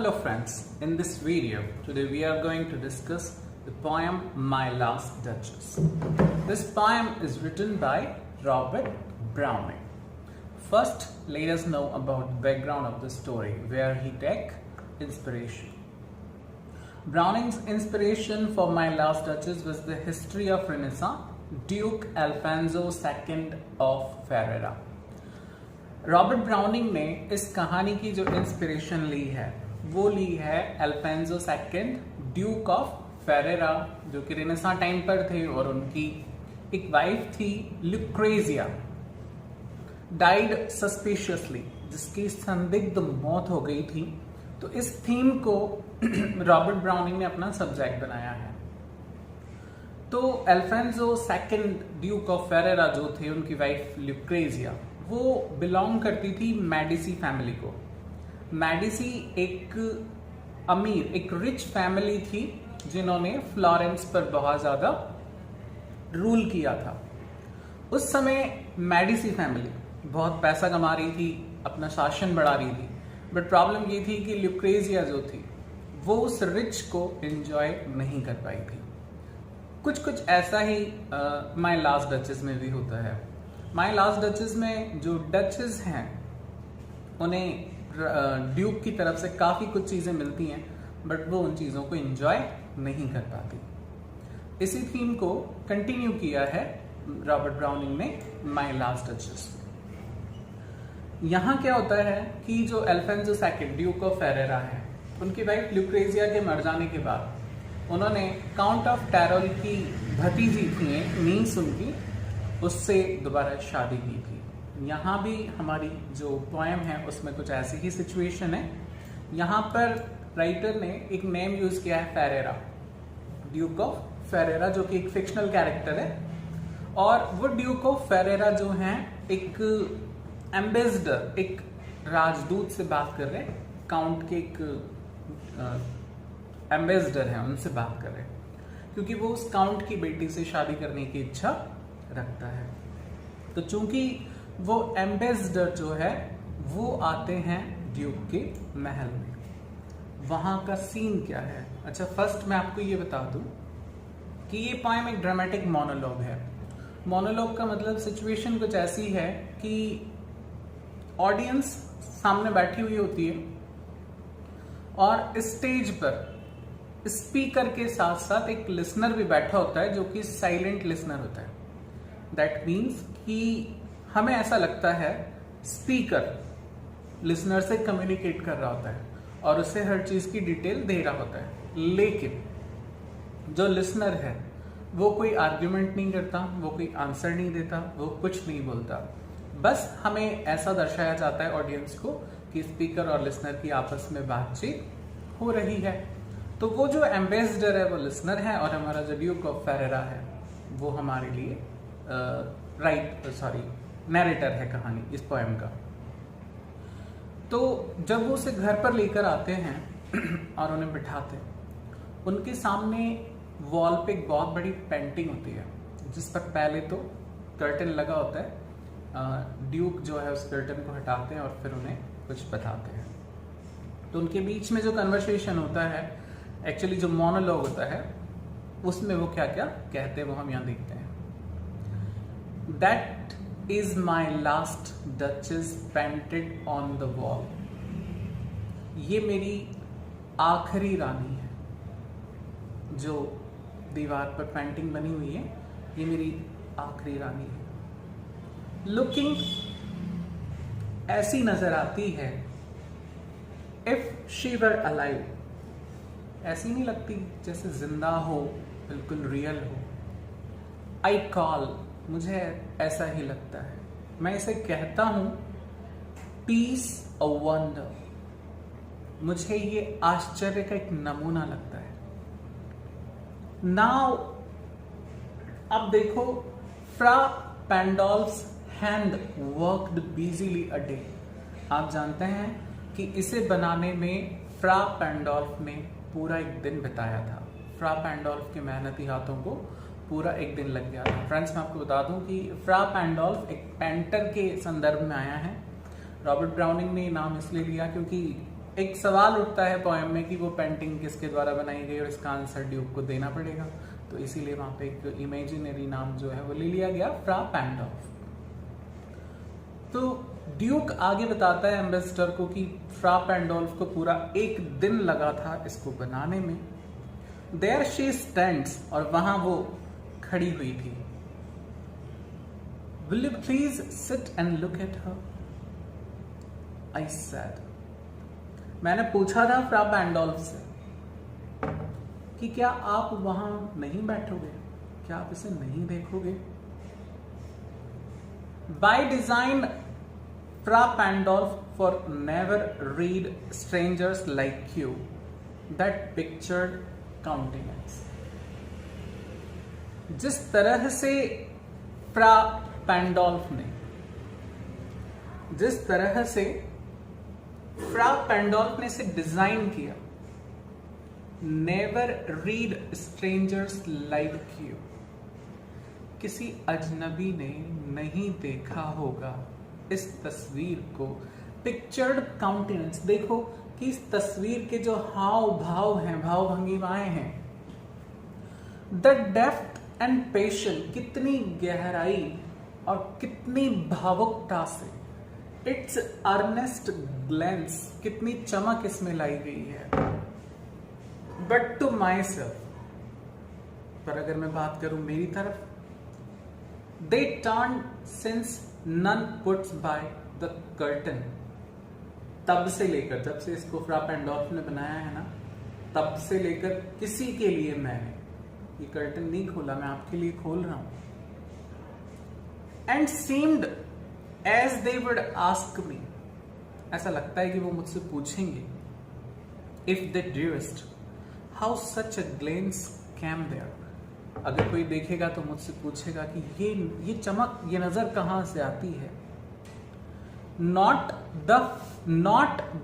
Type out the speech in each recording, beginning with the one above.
Hello friends, in this video today we are going to discuss the poem My Last Duchess. This poem is written by Robert Browning. First, let us know about the background of the story where he take inspiration. Browning's inspiration for My Last Duchess was the history of Renaissance Duke Alfonso II of Ferrara. Robert browning ने इस कहानी की जो inspiration ली है वो ली है Alfonso second Duke of Ferreira, जो कि रेनेसां टाइम पर थे और उनकी एक वाइफ थी लुक्रेजिया, डाइड सस्पिशियसली, जिसकी संदिग्ध मौत हो गई थी। तो इस थीम को रॉबर्ट ब्राउनिंग ने अपना सब्जेक्ट बनाया है। तो Alfonso second Duke of Ferreira जो थे, उनकी वाइफ लुक्रेजिया, वो बिलोंग करती थी मेडिसी फैमिली को। मेडिसी एक अमीर, एक रिच फैमिली थी जिन्होंने फ्लोरेंस पर बहुत ज्यादा रूल किया था। उस समय मेडिसी फैमिली बहुत पैसा कमा रही थी, अपना शासन बढ़ा रही थी, बट प्रॉब्लम ये थी कि लुक्रेजिया जो थी वो उस रिच को एंजॉय नहीं कर पाई थी। कुछ ऐसा ही माय लास्ट डचेस में भी होता है। माय लास्ट डचेस में जो डचेस हैं उन्हें ड्यूक की तरफ से काफ़ी कुछ चीज़ें मिलती हैं, बट वो उन चीज़ों को एंजॉय नहीं कर पाती। इसी थीम को कंटिन्यू किया है रॉबर्ट ब्राउनिंग ने माय लास्ट डचेस। यहाँ क्या होता है कि जो Alfonso second Duke of Ferreira है, उनकी वाइफ लुक्रेजिया के मर जाने के बाद उन्होंने काउंट ऑफ टैरोल की भतीजी थी, नीस उनकी, उससे दोबारा शादी की थी। यहाँ भी हमारी जो पोएम है उसमें कुछ ऐसी ही सिचुएशन है। यहाँ पर राइटर ने एक नेम यूज किया है फेरेरा, ड्यूक ऑफ फेरेरा, जो कि एक फिक्शनल कैरेक्टर है। और वो ड्यूक ऑफ फेरेरा जो हैं एक एम्बेसडर, एक राजदूत से बात कर रहे हैं, काउंट के एक एम्बेसडर हैं, उनसे बात कर रहे हैं, क्योंकि वो उस काउंट की बेटी से शादी करने की इच्छा रखता है। तो चूंकि वो एम्बेसडर जो है वो आते हैं ड्यूक के महल में। वहां का सीन क्या है? अच्छा, फर्स्ट मैं आपको ये बता दूं कि ये पोएम एक ड्रामेटिक मोनोलॉग है। मोनोलॉग का मतलब सिचुएशन कुछ ऐसी है कि ऑडियंस सामने बैठी हुई होती है और स्टेज पर स्पीकर के साथ साथ एक लिसनर भी बैठा होता है, जो कि साइलेंट लिसनर होता है। दैट मीन्स कि हमें ऐसा लगता है स्पीकर लिसनर से कम्युनिकेट कर रहा होता है और उसे हर चीज की डिटेल दे रहा होता है, लेकिन जो लिसनर है वो कोई आर्ग्यूमेंट नहीं करता, वो कोई आंसर नहीं देता, वो कुछ नहीं बोलता। बस हमें ऐसा दर्शाया जाता है ऑडियंस को कि स्पीकर और लिसनर की आपस में बातचीत हो रही है। तो वो जो एम्बेसडर है वो लिसनर है और हमारा जो ड्यूक ऑफ फेरेरा है वो हमारे लिए नैरेटर है कहानी इस पोएम का। तो जब वो उसे घर पर लेकर आते हैं और उन्हें बिठाते हैं, उनके सामने वॉल पे एक बहुत बड़ी पेंटिंग होती है जिस पर पहले तो कर्टन लगा होता है। ड्यूक जो है उस कर्टन को हटाते हैं और फिर उन्हें कुछ बताते हैं। तो उनके बीच में जो कन्वर्सेशन होता है, एक्चुअली जो मोनोलॉग होता है, उसमें वो क्या क्या कहते हैं वो हम यहाँ देखते हैं। That is my last duchess painted on the wall. ये मेरी आखिरी रानी है जो दीवार पर पेंटिंग बनी हुई है, ये मेरी आखिरी रानी है। लुकिंग ऐसी नजर आती है, if she were alive, ऐसी नहीं लगती जैसे जिंदा हो, बिल्कुल रियल हो। I call, मुझे ऐसा ही लगता है, मैं इसे कहता हूं पीस अ वंडर, मुझे ये आश्चर्य का एक नमूना लगता है। नाउ अब देखो, फ्रा पैंडोल्फ्स हैंड वर्कड बिजीली अ डे। आप जानते हैं कि इसे बनाने में फ्रा पैंडोल्फ ने पूरा एक दिन बिताया था। फ्रा पैंडोल्फ के मेहनती हाथों को पूरा एक दिन लग गया था। फ्रेंड्स, मैं आपको बता दूं कि फ्रा पैंडोल्फ एक पेंटर के संदर्भ में आया है। रॉबर्ट ब्राउनिंग ने नाम इसलिए लिया क्योंकि एक सवाल उठता है पोएम में कि वो पेंटिंग किसके द्वारा बनाई गई और इसका आंसर ड्यूक को देना पड़ेगा, तो इसीलिए वहां पे एक इमेजिनरी नाम जो है वो ले लिया गया, फ्रा पैंडोल्फ। तो ड्यूक आगे बताता है एम्बेसडर को कि फ्रा पैंडोल्फ को पूरा 1 दिन लगा था इसको बनाने में। देयर शी स्टैंड्स, और वहां वो खड़ी हुई थी। Will you please sit and look at her, I said. मैंने पूछा था फ्रा पैंडोल्फ से कि क्या आप वहां नहीं बैठोगे, क्या आप इसे नहीं देखोगे? By design Fra Pandolf for never read strangers like you that pictured countenance. जिस तरह से फ्रा पैंडोल्फ ने इसे डिजाइन किया, never read strangers like you, किसी अजनबी ने नहीं देखा होगा इस तस्वीर को। पिक्चर्ड काउंटेनेंस, देखो कि इस तस्वीर के जो हाव भाव हैं, भाव भंगिमाएं हैं, द डेप्थ एंड पेशन, कितनी गहराई और कितनी भावुकता से, इट्स अर्नेस्ट ग्लैंस, कितनी चमक इसमें लाई गई है। बट टू माई सेल्फ, पर अगर मैं बात करूं मेरी तरफ, they turn since none puts by the curtain. तब से लेकर, जब से इसको फ्रा पैंडोल्फ ने बनाया है ना, तब से लेकर किसी के लिए मैंने ये कर्टन नहीं खोला, मैं आपके लिए खोल रहा हूं। And seemed as they would ask me, ऐसा लगता है कि वो मुझसे पूछेंगे, if they durst how such a glance came there. अगर कोई देखेगा तो मुझसे पूछेगा कि ये चमक, ये नजर कहां से आती है। Not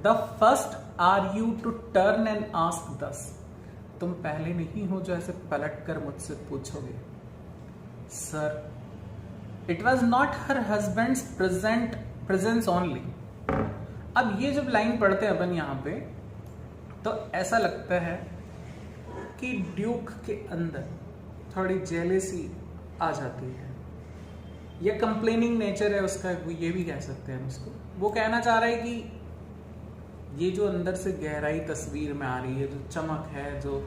the first are you to turn and ask thus, तुम पहले नहीं हो जो ऐसे पलट कर मुझसे पूछोगे। Sir, it was not her husband's presence only. अब ये जब लाइन पढ़ते हैं अपन यहां पे, तो ऐसा लगता है कि ड्यूक के अंदर थोड़ी जेलेसी आ जाती है, या कंप्लेनिंग नेचर है उसका, ये भी कह सकते हैं हम उसको। वो कहना चाह रहा है कि ये जो अंदर से गहराई तस्वीर में आ रही है, जो चमक है, जो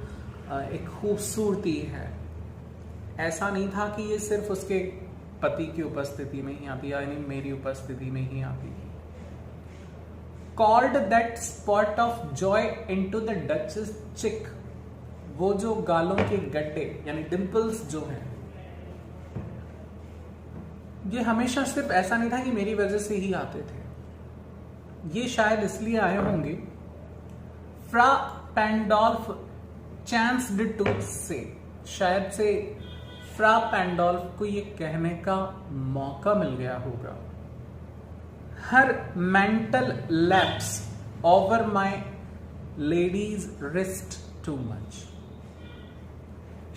एक खूबसूरती है, ऐसा नहीं था कि ये सिर्फ उसके पति की उपस्थिति में ही आती, यानी मेरी उपस्थिति में ही आती थी। Called that spot of Joy into the duchess चिक, वो जो गालों के गड्ढे यानी डिंपल्स जो हैं, ये हमेशा सिर्फ ऐसा नहीं था कि मेरी वजह से ही आते थे, ये शायद इसलिए आए होंगे। फ्रा पैंडोल्फ चांस्ड टू से, शायद से फ्रा पैंडोल्फ को ये कहने का मौका मिल गया होगा। हर mental lapse over my ladies wrist too much,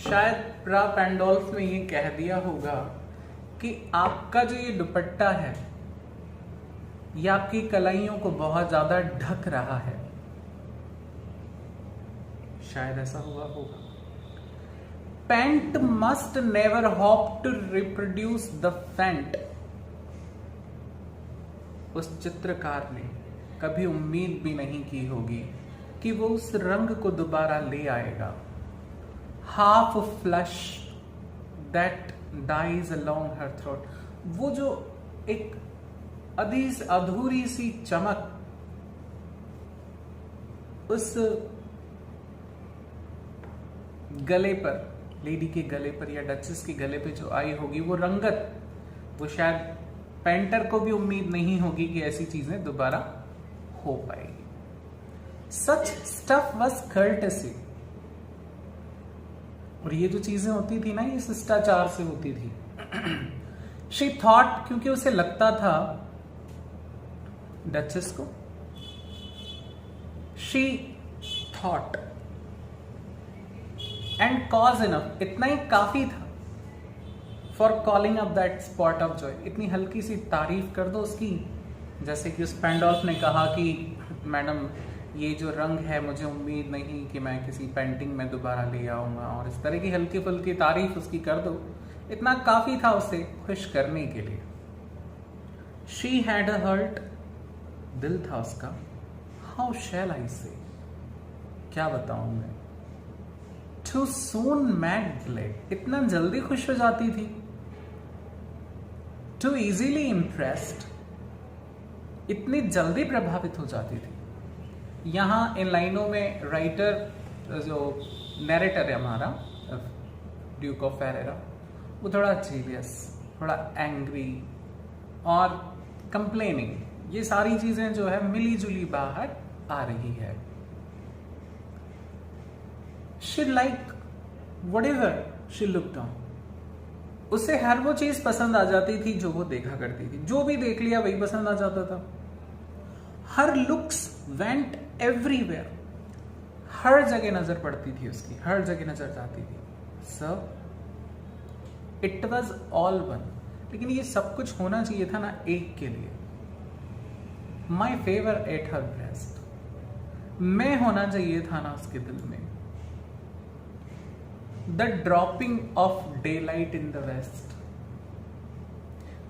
शायद फ्रा पैंडोल्फ ने ये कह दिया होगा कि आपका जो ये दुपट्टा है, ये आपकी कलाइयों को बहुत ज्यादा ढक रहा है, शायद ऐसा हुआ होगा। Paint must never hope to reproduce the faint, उस चित्रकार ने कभी उम्मीद भी नहीं की होगी कि वो उस रंग को दोबारा ले आएगा। Half flush that dies along her throat, वो जो एक अधूरी सी चमक उस गले पर, लेडी के गले पर या डचेस के गले पे जो आई होगी, वो रंगत, वो शायद पेंटर को भी उम्मीद नहीं होगी कि ऐसी चीजें दोबारा हो पाएगी। सच स्टफ वाज कर्टेसी, और ये जो चीजें होती थी ना, ये शिष्टाचार से होती थी। शी थॉट, क्योंकि उसे लगता था डचेस को, she thought and cause enough, इतना ही काफी था, for calling up that spot of Joy, इतनी हल्की सी तारीफ कर दो उसकी, जैसे कि उस पैंडोल्फ ने कहा कि मैडम ये जो रंग है मुझे उम्मीद नहीं कि मैं किसी पेंटिंग में दोबारा ले आऊँगा, और इस तरह की हल्की फुल्की तारीफ उसकी कर दो, इतना काफ़ी था उसे खुश करने के लिए। शी हैड अ हर्ट, दिल था उसका, हाउ शैल आई से, क्या बताऊं मैं, टू सून मैड ग्लेड, इतना जल्दी खुश हो जाती थी, टू इजीली इम्प्रेस्ड, इतनी जल्दी प्रभावित हो जाती थी। यहां इन लाइनों में राइटर जो नैरेटर है हमारा ड्यूक ऑफ फेरेरा, वो थोड़ा जीलियस, थोड़ा एंग्री और कंप्लेनिंग, ये सारी चीजें जो है मिली जुली बाहर आ रही है। She like whatever she looked on, उसे हर वो चीज पसंद आ जाती थी जो वो देखा करती थी, जो भी देख लिया वही पसंद आ जाता था। हर लुक्स वेंट एवरीवेयर, हर जगह नजर पड़ती थी उसकी, हर जगह नजर जाती थी। सब इट वॉज ऑल वन, लेकिन ये सब कुछ होना चाहिए था ना एक के लिए। My favour at her breast, मैं होना चाहिए था ना उसके दिल में। The dropping of day light in the West,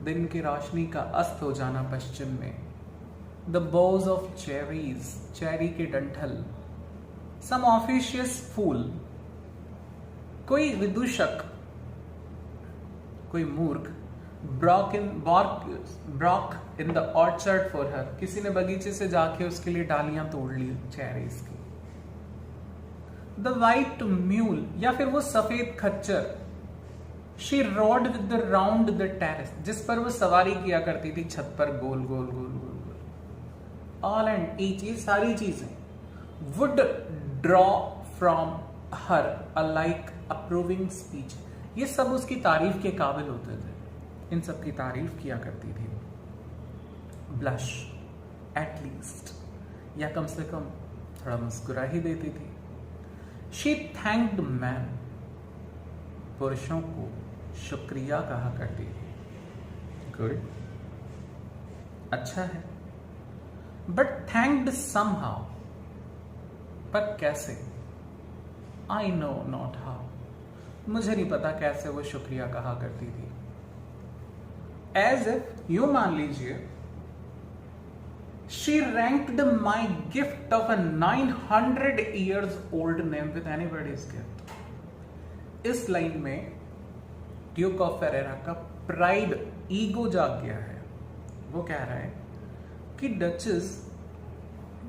दिन की रोशनी का अस्त हो जाना पश्चिम में। The bough of cherries, cherry के डंठल। सम ऑफिशियस फूल, कोई विदूषक, कोई मूर्ख, broke in the orchard for her, किसी ने बगीचे से जाके उसके लिए डालियां तोड़ ली चेरीज की। द वाइट म्यूल, या फिर वो सफेद खच्चर। She road with the round the terrace, जिस पर वो सवारी किया करती थी छत पर, गोल गोल गोल गोल गोल। ऑल एंड ईच, ये सारी चीजें would draw from her a like approving speech, ये सब उसकी तारीफ के काबिल होते थे, इन सब की तारीफ किया करती थी। ब्लश एट लीस्ट, या कम से कम थोड़ा मुस्कुरा ही देती थी। शी थैंक्ड मैन, पुरुषों को शुक्रिया कहा करती थी। गुड, अच्छा है। बट थैंक्ड समहाउ, पर कैसे? आई नो नॉट हाउ, मुझे नहीं पता कैसे वो शुक्रिया कहा करती थी। एज इफ, यूं मान लीजिए, she ranked my gift of a 900 years old name with anybody's gift। इस लाइन में ड्यूक ऑफ फेरेरा का प्राइड, ईगो जाग गया है। वो कह रहा है कि डचेस,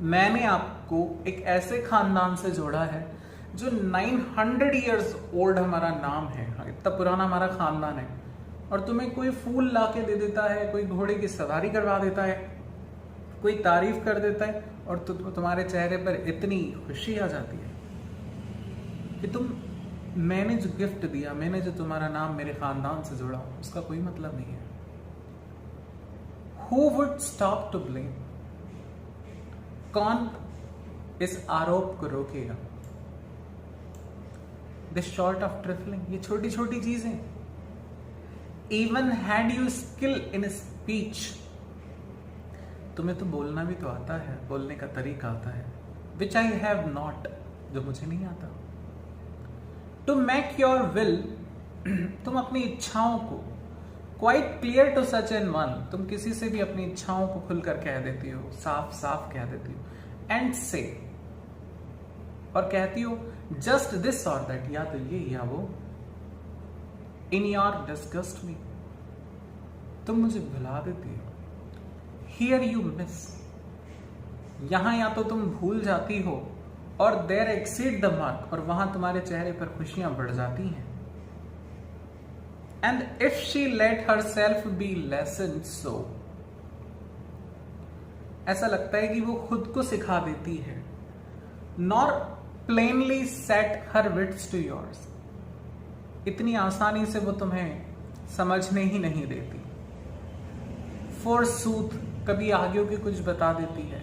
मैंने आपको एक ऐसे खानदान से जोड़ा है जो 900 years old हमारा नाम है, इतना पुराना हमारा खानदान है, और तुम्हें कोई फूल लाके दे देता है, कोई घोड़े की सवारी करवा देता है, कोई तारीफ कर देता है, और तुम्हारे चेहरे पर इतनी खुशी आ जाती है कि मैंने जो गिफ्ट दिया, मैंने जो तुम्हारा नाम मेरे खानदान से जोड़ा, उसका कोई मतलब नहीं है। Who would stop to blame? कौन इस आरोप को रोकेगा? This sort of trifling, ये छोटी छोटी चीजें। Even had you skill in speech, तुम्हें तो बोलना भी तो आता है, बोलने का तरीका आता है, which I have not, जो मुझे नहीं आता। To make your will, तुम अपनी इच्छाओं को, quite clear to such an one, तुम किसी से भी अपनी इच्छाओं को खुलकर कह देती हो, साफ साफ कह देती हो। And say, और कहती हो just this or that, या तो ये या वो। In your disgust me, तुम मुझे भुला देती हो। Here you miss, यहां या तो तुम भूल जाती हो, और there exceed the mark, और वहां तुम्हारे चेहरे पर खुशियां बढ़ जाती हैं। And if she let herself be lessened so, ऐसा लगता है कि वो खुद को सिखा देती है। Nor plainly set her wits to yours, इतनी आसानी से वो तुम्हें समझने ही नहीं देती। Forsooth, कभी आगे के कुछ बता देती है।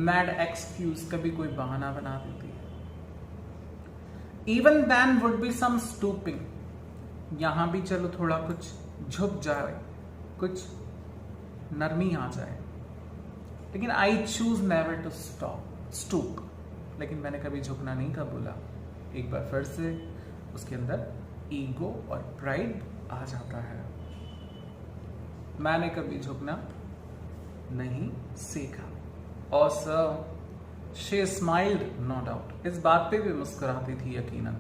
Mad excuse, कभी कोई बहाना बना देती है। Even then would be some stooping, यहां भी चलो थोड़ा कुछ झुक जाए, कुछ नरमी आ जाए। लेकिन I choose never to stop, stoop, लेकिन मैंने कभी झुकना नहीं का बोला। एक बार फिर से उसके अंदर ईगो और प्राइड आ जाता है। मैंने कभी झुकना नहीं सीखा। और sir she smiled no doubt, इस बात पे भी मुस्कुराती थी यकीनन।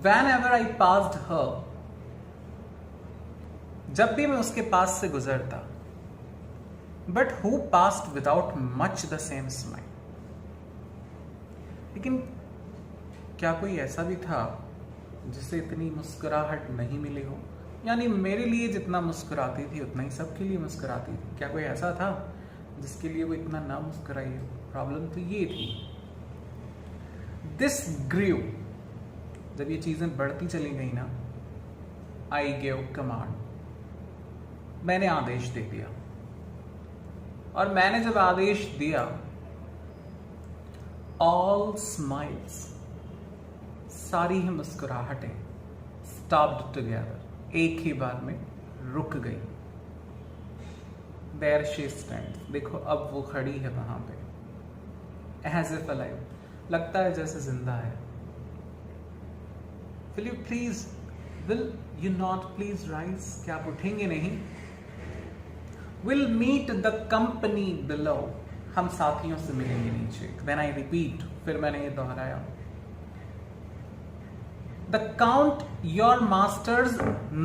Whenever I passed her, जब भी मैं उसके पास से गुजरता, but who passed without much the same smile? लेकिन क्या कोई ऐसा भी था जिसे इतनी मुस्कुराहट नहीं मिली हो? यानी मेरे लिए जितना मुस्कुराती थी उतना ही सबके लिए मुस्कुराती थी। क्या कोई ऐसा था जिसके लिए वो इतना ना मुस्कुराई हो? प्रॉब्लम तो ये थी। दिस ग्रीव, जब ये चीजें बढ़ती चली गई ना, आई गेव कमांड, मैंने आदेश दे दिया। और मैंने जब आदेश दिया, ऑल स्माइल्स, सारी ही मुस्कुराहटें स्टॉप्ड टुगेदर, एक ही बार में रुक गई। देयर शी स्टैंड्स, देखो अब वो खड़ी है वहां पे, एज इफ अलाइव, लगता है जैसे जिंदा है। Will you not please rise? क्या आप उठेंगे नहीं? We'll meet the company below. हम साथियों से मिलेंगे नीचे। Then I repeat, फिर मैंने ये दोहराया। The count your master's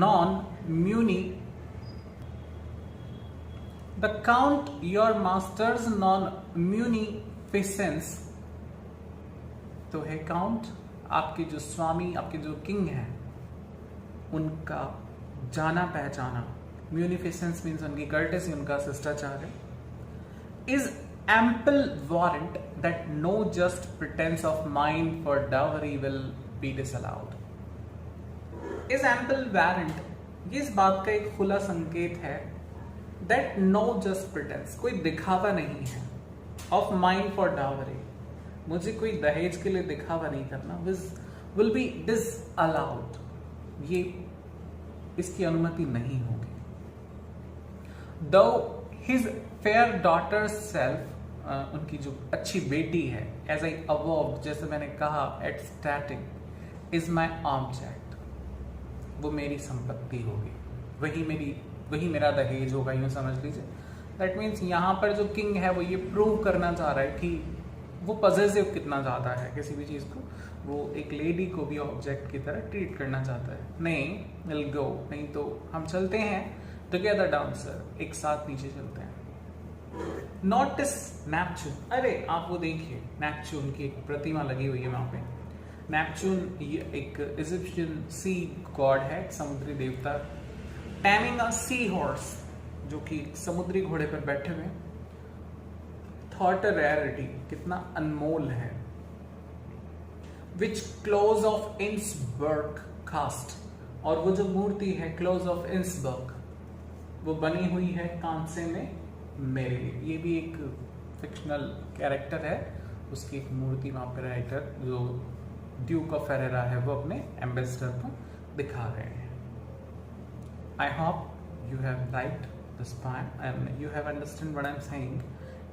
non-munificence, तो है काउंट आपके जो स्वामी, आपके जो किंग हैं, उनका जाना पहचाना, म्यूनिफिसेंस मीन्स उनकी कर्टेसी, उनका शिष्टाचार, is ample warrant that know just pretence of mind for dowry will be disallowed. Is ample warrant, ये इस बात का एक खुला संकेत है, दैट नो जस्ट प्रिटेंस, कोई दिखावा नहीं है, ऑफ माइंड फॉर डावरी, मुझे कोई दहेज के लिए दिखावा नहीं करना, विल बी डिसअलाउड, ये इसकी अनुमति नहीं होगी। दो हिज फेयर डॉटर सेल्फ, उनकी जो अच्छी बेटी है, एज आई अवॉर्ड, जैसे मैंने कहा at starting, is my object, वो मेरी संपत्ति होगी, वही मेरा दहेज होगा, यूं समझ लीजिए। दैट मीन्स यहां पर जो किंग है वो ये प्रूव करना चाह रहा है कि वो पॉसेसिव कितना ज्यादा है किसी भी चीज को, वो एक लेडी को भी ऑब्जेक्ट की तरह ट्रीट करना चाहता है। नहीं, विल गो, नहीं तो हम चलते हैं टुगेदर डाउन सर, एक साथ नीचे चलते हैं। नोटिस नेपच्यून, अरे आप वो देखिए, नेपच्यून की एक प्रतिमा लगी हुई है वहां पे। नेपच्यून ये एक इजिप्शियन सी गॉड है, समुद्री देवता। टैमिंग अ सी हॉर्स, जो कि समुद्री घोड़े पर बैठे हुए। थॉट रेयरिटी, कितना अनमोल है। विच क्लोज ऑफ इंसबर्ग कास्ट, और वो जो मूर्ति है क्लोज ऑफ इंसबर्ग, वो बनी हुई है कांसे में मेरे लिए। ये भी एक फिक्शनल कैरेक्टर है, उसकी एक मूर्ति वहां पर राइटर जो ड्यूक ऑफ फेरेरा है वो अपने एम्बेसडर को दिखा रहे हैं। I hope you have liked this poem and you have understood what I'm saying,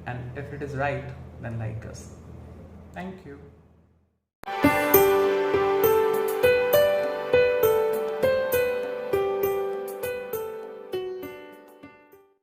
and if it is right, then like us. Thank you.